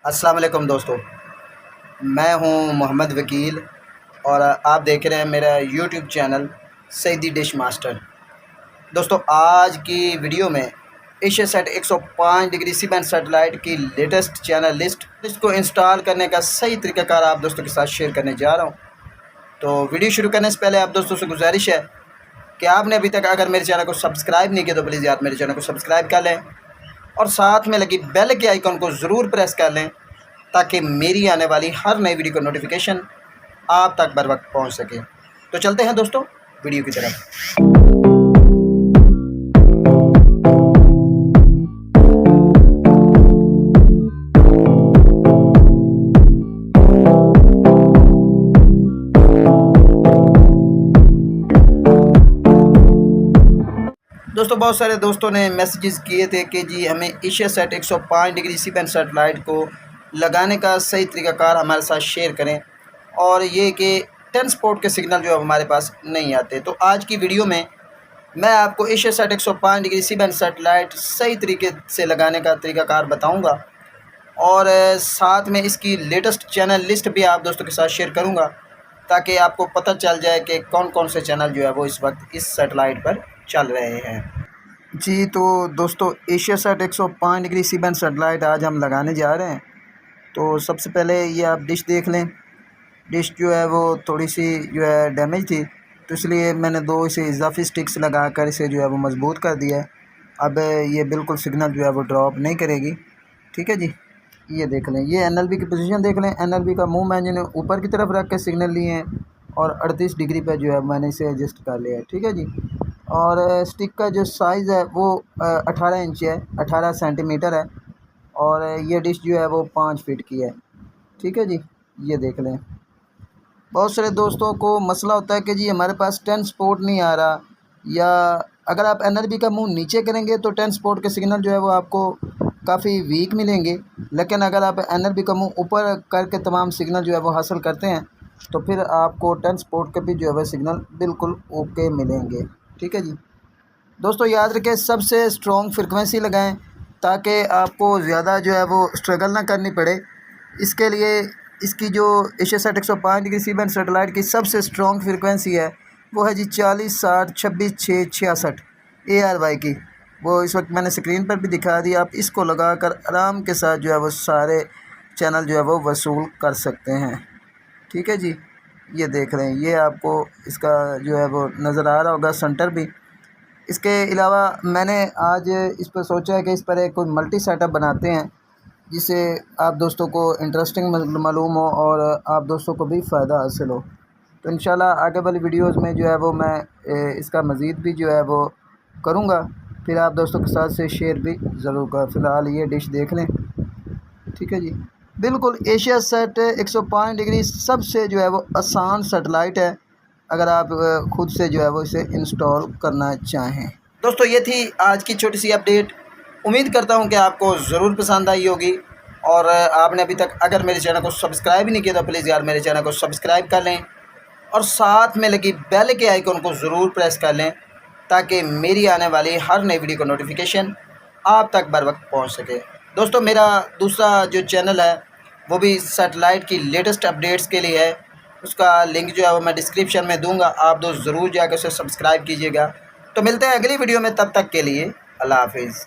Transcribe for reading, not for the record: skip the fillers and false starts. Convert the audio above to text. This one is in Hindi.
अस्सलाम वालेकुम दोस्तों, मैं हूं मोहम्मद वकील और आप देख रहे हैं मेरा YouTube channel Saeedi dish master. दोस्तों, आज की वीडियो में एशियासेट 105 डिग्री सी बैंड सेटेलाइट की लेटेस्ट चैनल लिस्ट इसको इंस्टॉल करने का सही तरीक़ाकार आप दोस्तों के साथ शेयर करने जा रहा हूं। तो वीडियो शुरू करने से पहले आप दोस्तों से गुजारिश है कि आपने अभी तक अगर मेरे चैनल को सब्सक्राइब नहीं किया तो प्लीज़ आप मेरे चैनल को सब्सक्राइब कर लें और साथ में लगी बेल के आइकन को ज़रूर प्रेस कर लें ताकि मेरी आने वाली हर नई वीडियो का नोटिफिकेशन आप तक बर वक्त पहुँच सके। तो चलते हैं दोस्तों वीडियो की तरफ। दोस्तों, बहुत सारे दोस्तों ने मैसेजेस किए थे कि जी हमें एशियासेट 105 डिग्री सी बैंड सेटेलाइट को लगाने का सही तरीक़ाकार हमारे साथ शेयर करें और ये कि ट्रांसपोर्ट के सिग्नल जो है हमारे पास नहीं आते। तो आज की वीडियो में मैं आपको एशियासेट 105 डिग्री सी बैंड सेटेलाइट सही तरीके से लगाने का तरीक़ाकार बताऊंगा और साथ में इसकी लेटेस्ट चैनल लिस्ट भी आप दोस्तों के साथ शेयर करूंगा ताकि आपको पता चल जाए कि कौन कौन से चैनल जो है वो इस वक्त इस सेटेलाइट पर चल रहे हैं। जी तो दोस्तों, एशियासेट 105 डिग्री सी बैंड सेटेलाइट आज हम लगाने जा रहे हैं। तो सबसे पहले ये आप डिश देख लें। डिश जो है वो थोड़ी सी जो है डैमेज थी, तो इसलिए मैंने दो इसे इजाफी स्टिक्स लगा कर इसे जो है वो मज़बूत कर दिया है। अब ये बिल्कुल सिग्नल जो है वो ड्रॉप नहीं करेगी। ठीक है जी, ये देख लें। ये एनएलबी की पोजीशन देख लें। एनएलबी का मुंह मैंने ऊपर की तरफ रख के सिग्नल लिए हैं और 38 डिग्री पर जो है मैंने इसे एडजस्ट कर लिया है। ठीक है जी। और स्टिक का जो साइज़ है वो 18 इंच है, 18 सेंटीमीटर है और ये डिश जो है वो 5 फीट की है। ठीक है जी, ये देख लें। बहुत सारे दोस्तों को मसला होता है कि जी हमारे पास ट्रांसपोर्ट नहीं आ रहा, या अगर आप एनआरबी का मुंह नीचे करेंगे तो ट्रांसपोर्ट के सिग्नल जो है वो आपको काफ़ी वीक मिलेंगे, लेकिन अगर आप एनआरबी का मुंह ऊपर करके तमाम सिग्नल जो है वो हासिल करते हैं तो फिर आपको ट्रांसपोर्ट के भी जो है वो सिग्नल बिल्कुल ओके मिलेंगे। ठीक है जी दोस्तों, याद रखें सबसे स्ट्रॉन्ग फ्रिक्वेंसी लगाएं ताकि आपको ज़्यादा जो है वो स्ट्रगल ना करनी पड़े। इसके लिए इसकी जो एशियासेट 105 डिग्री सी बैंड सेटेलाइट की सबसे स्ट्रॉन्ग फ्रिक्वेंसी है वो है जी 40 60 26 6 66 ARY की। वो इस वक्त मैंने स्क्रीन पर भी दिखा दी। आप इसको लगाकर आराम के साथ जो है वो सारे चैनल जो है वो वसूल कर सकते हैं। ठीक है जी, ये देख रहे हैं। ये आपको इसका जो है वो नज़र आ रहा होगा सेंटर भी। इसके अलावा मैंने आज इस पर सोचा है कि इस पर एक कोई मल्टी सेटअप बनाते हैं जिससे आप दोस्तों को इंटरेस्टिंग मालूम हो और आप दोस्तों को भी फ़ायदा हासिल हो। तो इंशाल्लाह आगे वाली वीडियोस में जो है वो मैं इसका मज़ीद भी जो है वो करूँगा, फिर आप दोस्तों के साथ से शेयर भी ज़रूर कर। फ़िलहाल ये डिश देख लें। ठीक है जी, बिल्कुल एशियासेट 105 डिग्री सबसे जो है वो आसान सेटेलाइट है अगर आप खुद से जो है वो इसे इंस्टॉल करना चाहें। दोस्तों, ये थी आज की छोटी सी अपडेट। उम्मीद करता हूँ कि आपको ज़रूर पसंद आई होगी और आपने अभी तक अगर मेरे चैनल को सब्सक्राइब नहीं किया तो प्लीज़ यार मेरे चैनल को सब्सक्राइब कर लें और साथ में लगी बेल के आइकन को ज़रूर प्रेस कर लें ताकि मेरी आने वाली हर नई वीडियो का नोटिफिकेशन आप तक बर वक्त पहुँच सके। दोस्तों, मेरा दूसरा जो चैनल है वो भी सेटेलाइट की लेटेस्ट अपडेट्स के लिए है। उसका लिंक जो है वो मैं डिस्क्रिप्शन में दूंगा, आप दोस्त ज़रूर जाकर उसे सब्सक्राइब कीजिएगा। तो मिलते हैं अगली वीडियो में, तब तक के लिए अल्लाह हाफिज़।